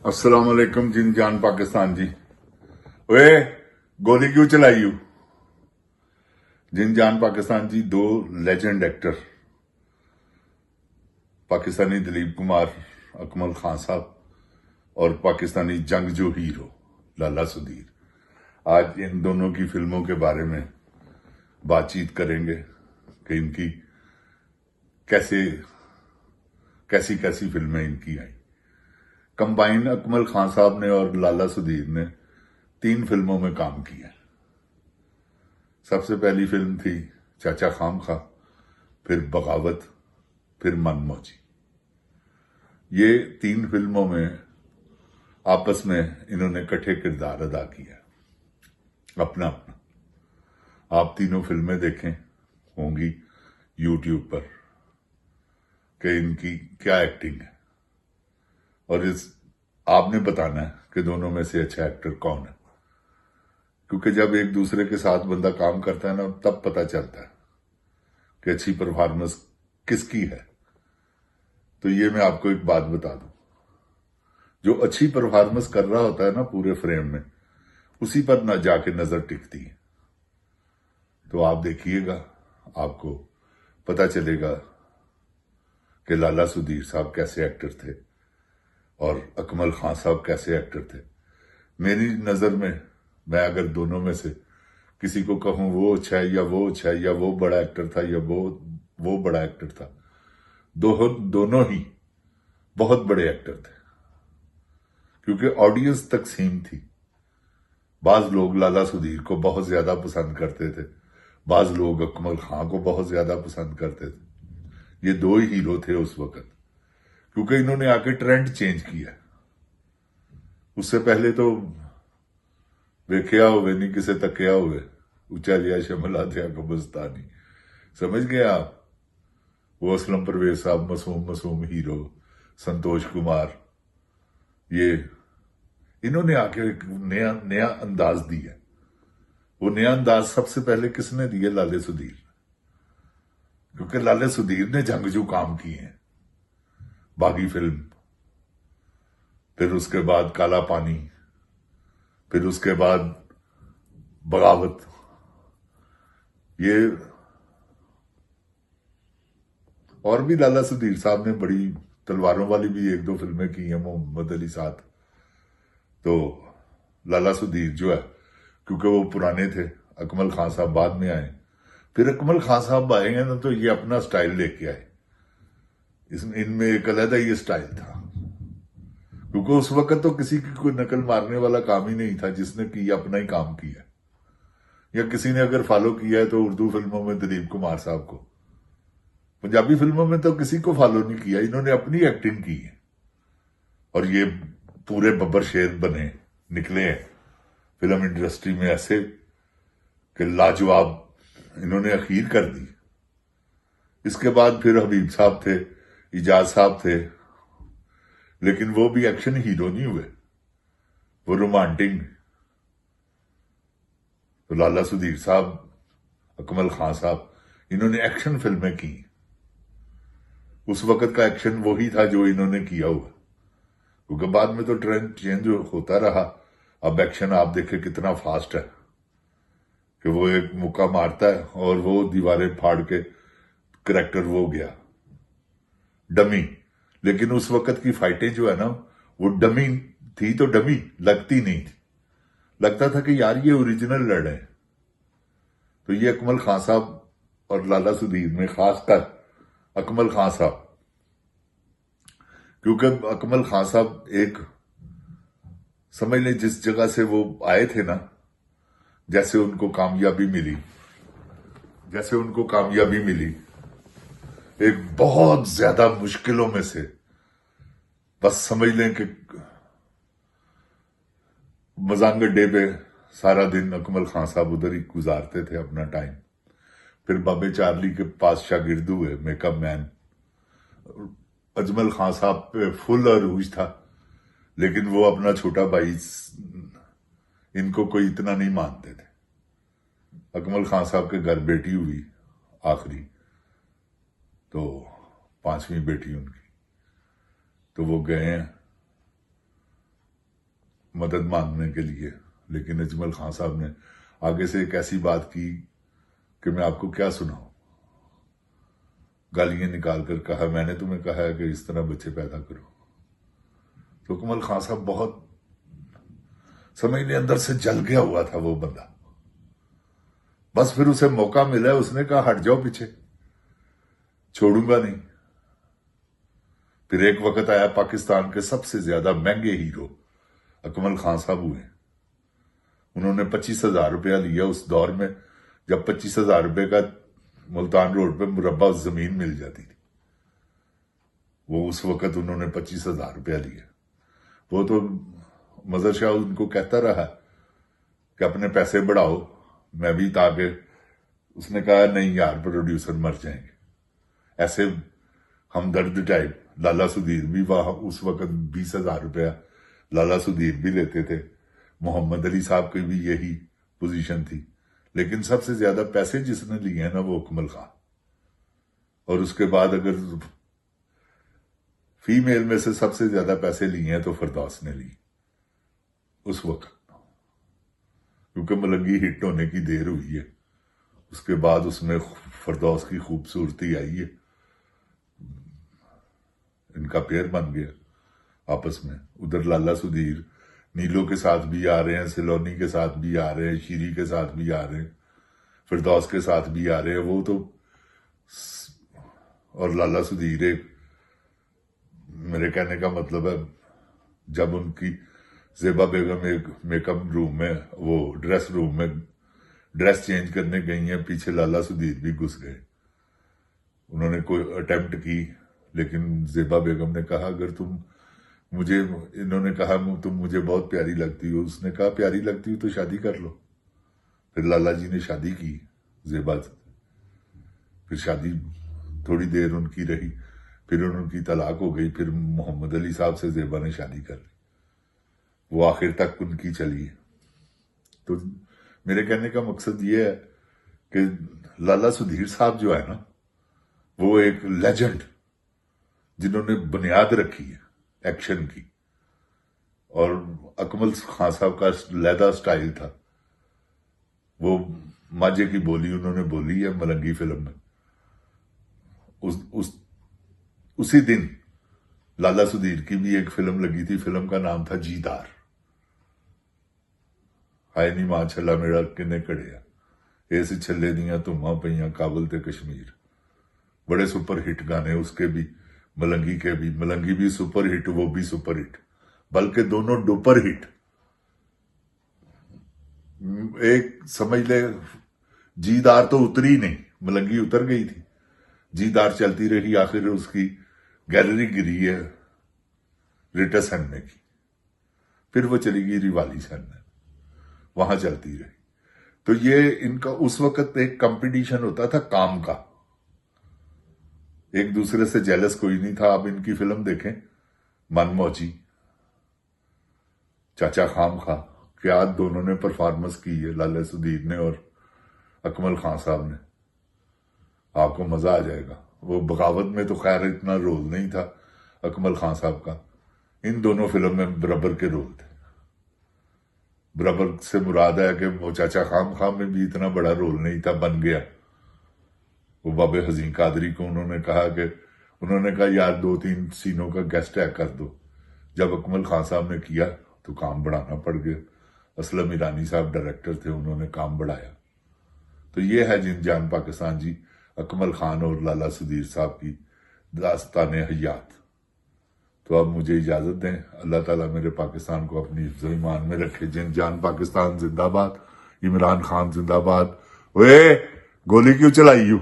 अस्सलाम वालेकुम जिन जान पाकिस्तान जी। ओए, गोली क्यों चलाई यू? जिन जान पाकिस्तान जी, दो लेजेंड एक्टर पाकिस्तानी दिलीप कुमार अकमल खान साहब और पाकिस्तानी जंगजू हीरो लाला सुधीर, आज इन दोनों की फिल्मों के बारे में बातचीत करेंगे कि इनकी कैसे कैसी कैसी फिल्में इनकी आई। कंबाइन अकमल खान साहब ने और लाला सुधीर ने 3 फिल्मों में काम किया। सबसे पहली फिल्म थी चाचा खामखा, फिर बगावत, फिर मनमौजी। ये 3 फिल्मों में आपस में इन्होंने इकट्ठे किरदार अदा किया, अपना अपना। आप तीनों फिल्में देखें होंगी यूट्यूब पर कि इनकी क्या एक्टिंग है, और इस आपने बताना है कि दोनों में से अच्छा एक्टर कौन है, क्योंकि जब एक दूसरे के साथ बंदा काम करता है ना, तब पता चलता है कि अच्छी परफॉर्मेंस किसकी है। तो ये मैं आपको एक बात बता दूं, जो अच्छी परफॉर्मेंस कर रहा होता है ना पूरे फ्रेम में, उसी पर न जाके नजर टिकती है। तो आप देखिएगा, आपको पता चलेगा कि लाला सुधीर साहब कैसे एक्टर थे और अकमल खान साहब कैसे एक्टर थे। मेरी नजर में, मैं अगर दोनों में से किसी को कहूं वो अच्छा है या वो अच्छा है, या वो बड़ा एक्टर था या वो बड़ा एक्टर था, दोनों ही बहुत बड़े एक्टर थे, क्योंकि ऑडियंस तकसीम थी। बाज लोग लाला सुधीर को बहुत ज्यादा पसंद करते थे, बाज लोग अकमल खान को बहुत ज्यादा पसंद करते थे। ये दो ही हीरो थे उस वक्त, क्योंकि इन्होंने आके ट्रेंड चेंज किया। उससे पहले तो वेख्या हुए नहीं किसे तकिया हुए, ऊंचा लिया शमला थे कब्रिस्तानी। समझ गए आप? वो असलम परवेज साहब, मासूम मासूम हीरो, संतोष कुमार, ये इन्होंने आके एक नया नया अंदाज दिया। वो नया अंदाज सबसे पहले किसने दिया? लाले सुधीर। क्योंकि लाले सुधीर ने जंगजू काम किए हैं, बागी फिल्म, फिर उसके बाद काला पानी, फिर उसके बाद बगावत। ये और भी लाला सुधीर साहब ने बड़ी तलवारों वाली भी 1-2 फिल्में की हैं मोहम्मद अली साथ। तो लाला सुधीर जो है, क्योंकि वो पुराने थे, अकमल खान साहब बाद में आए, फिर अकमल खान साहब आएंगे ना तो ये अपना स्टाइल लेके आए। इनमें एक अलग ये स्टाइल था, क्योंकि उस वक्त तो किसी की कोई नकल मारने वाला काम ही नहीं था। जिसने किया अपना ही काम किया, या किसी ने अगर फॉलो किया है तो उर्दू फिल्मों में दिलीप कुमार साहब को, पंजाबी फिल्मों में तो किसी को फॉलो नहीं किया, इन्होंने अपनी एक्टिंग की है। और ये पूरे बब्बर शेर बने निकले हैं फिल्म इंडस्ट्री में ऐसे कि लाजवाब इन्होंने अखीर कर दी। इसके बाद फिर हबीब साहब थे, इजाज साहब थे, लेकिन वो भी एक्शन हीरो नहीं हुए, वो रोमांटिक। तो लाला सुधीर साहब, अकमल खान साहब, इन्होंने एक्शन फिल्में की। उस वक्त का एक्शन वही था जो इन्होंने किया हुआ, क्योंकि बाद में तो ट्रेंड चेंज होता रहा। अब एक्शन आप देखें कितना फास्ट है कि वो एक मुक्का मारता है और वो दीवारें फाड़ के करेक्टर वो गया डमी। लेकिन उस वक्त की फाइटें जो है ना, वो डमी थी, तो डमी लगती नहीं थी, लगता था कि यार ये ओरिजिनल लड़ है। तो ये अकमल खान साहब और लाला सुधीर में, खासकर अकमल खान साहब, क्योंकि अकमल खान साहब एक, समझ लें जिस जगह से वो आए थे ना, जैसे उनको कामयाबी मिली एक बहुत ज्यादा मुश्किलों में से, बस समझ लें कि मजांग अड्डे पे सारा दिन अकमल खान साहब उधर ही गुजारते थे अपना टाइम। फिर बाबे चार्ली के पास शागिर्द हुए, मेकअप मैन। अजमल खान साहब पे फुल अरूज था, लेकिन वो अपना छोटा भाई, इनको कोई इतना नहीं मानते थे। अकमल खान साहब के घर बेटी हुई आखिरी, तो 5वीं बेटी उनकी, तो वो गए हैं मदद मांगने के लिए, लेकिन अजमल खान साहब ने आगे से एक ऐसी बात की कि मैं आपको क्या सुनाऊं। गालियां निकाल कर कहा, मैंने तुम्हें कहा है कि इस तरह बच्चे पैदा करो। तो कमल खान साहब बहुत समझ ले अंदर से जल गया हुआ था वो बंदा। बस फिर उसे मौका मिला, उसने कहा हट जाओ पीछे, छोड़ूंगा नहीं। फिर एक वक्त आया पाकिस्तान के सबसे ज्यादा महंगे हीरो अकमल खान साहब हुए। उन्होंने 25,000 रुपया लिया उस दौर में जब 25,000 रुपए का मुल्तान रोड पे मुरब्बा जमीन मिल जाती थी। वो उस वक्त उन्होंने 25,000 रुपया लिया। वो तो मजर शाह उनको कहता रहा कि अपने पैसे बढ़ाओ, मैं भी, ताकि उसने कहा नहीं यार प्रोड्यूसर मर जाएंगे। ऐसे हमदर्द टाइप लाला सुधीर भी वहां उस वक्त 20,000 रुपया लाला सुधीर भी लेते थे। मोहम्मद अली साहब की भी यही पोजीशन थी, लेकिन सबसे ज्यादा पैसे जिसने लिए हैं ना वो अकमल खान। और उसके बाद अगर फीमेल में से सबसे ज्यादा पैसे लिए हैं तो फरदौस ने लिए उस वक्त, क्योंकि मलंगी हिट होने की देर हुई है। उसके बाद उसमें फरदौस की खूबसूरती आई है, इनका पेयर बन गया आपस में। उधर लाला सुधीर नीलो के साथ भी आ रहे हैं, सिलोनी के साथ भी आ रहे हैं, शीरी के साथ भी आ रहे हैं, फिरदौस के साथ भी आ रहे हैं। वो तो और लाला सुधीर एक, मेरे कहने का मतलब है, जब उनकी जेबा बेगम एक मेकअप रूम में, वो ड्रेस रूम में ड्रेस चेंज करने गई हैं, पीछे लाला सुधीर भी घुस गए। उन्होंने कोई अटेम्प्ट की, लेकिन जेबा बेगम ने कहा अगर तुम मुझे, इन्होंने कहा तुम मुझे बहुत प्यारी लगती हो। उसने कहा प्यारी लगती हो तो शादी कर लो। फिर लाला जी ने शादी की जेबा से। फिर शादी थोड़ी देर उनकी रही, फिर उनकी तलाक हो गई। फिर मोहम्मद अली साहब से जेबा ने शादी कर ली, वो आखिर तक उनकी चली है। तो मेरे कहने का मकसद ये है कि लाला सुधीर साहब जो है ना, वो एक लेजेंड जिन्होंने बुनियाद रखी है एक्शन की। और अकमल खान साहब का लैदा स्टाइल था, वो माजे की बोली उन्होंने बोली है मलंगी फिल्म में। उसी दिन लाला सुधीर की भी एक फिल्म लगी थी, फिल्म का नाम था जीदार। हाय नी मां छला मेरा किन्ने कड़िया, इस छले दियां धुम्मां पईयां काबल ते कश्मीर। बड़े सुपर हिट गाने उसके भी, मलंगी के भी। मलंगी भी सुपर हिट, वो भी सुपर हिट, बल्कि दोनों डुपर हिट। एक समझ ले, जीदार तो उतरी नहीं, मलंगी उतर गई थी। जीदार चलती रही, आखिर उसकी गैलरी गिरी है रिटस हनने की। फिर वो चली गई रिवाली हनने, वहां चलती रही। तो ये इनका उस वक्त एक कंपटीशन होता था काम का, एक दूसरे से जेलस कोई नहीं था। आप इनकी फिल्म देखें, मनमौजी, चाचा खाम खा, क्या दोनों ने परफॉर्मेंस की है, लाला सुधीर ने और अकमल खान साहब ने। आपको मजा आ जाएगा। वो बगावत में तो खैर इतना रोल नहीं था अकमल खान साहब का, इन दोनों फिल्म में बराबर के रोल थे। बराबर से मुराद है कि वो चाचा खाम खा में भी इतना बड़ा रोल नहीं था, बन गया। वो बाबे हजीन कादरी को उन्होंने कहा यार 2-3 सीनों का गेस्ट है कर दो। जब अकमल खान साहब ने किया तो काम बढ़ाना पड़ गया। असलम ईरानी साहब डायरेक्टर थे, उन्होंने काम बढ़ाया। तो ये है जिन जान पाकिस्तान जी, अकमल खान और लाला सुधीर साहब की दास्ताने हयात। तो अब मुझे इजाजत दें। अल्लाह ताला मेरे पाकिस्तान को अपनी हिफ्ज़ ईमान में रखे। जिन जान पाकिस्तान जिंदाबाद, इमरान खान जिंदाबाद। ओए गोली क्यों चलाई यू?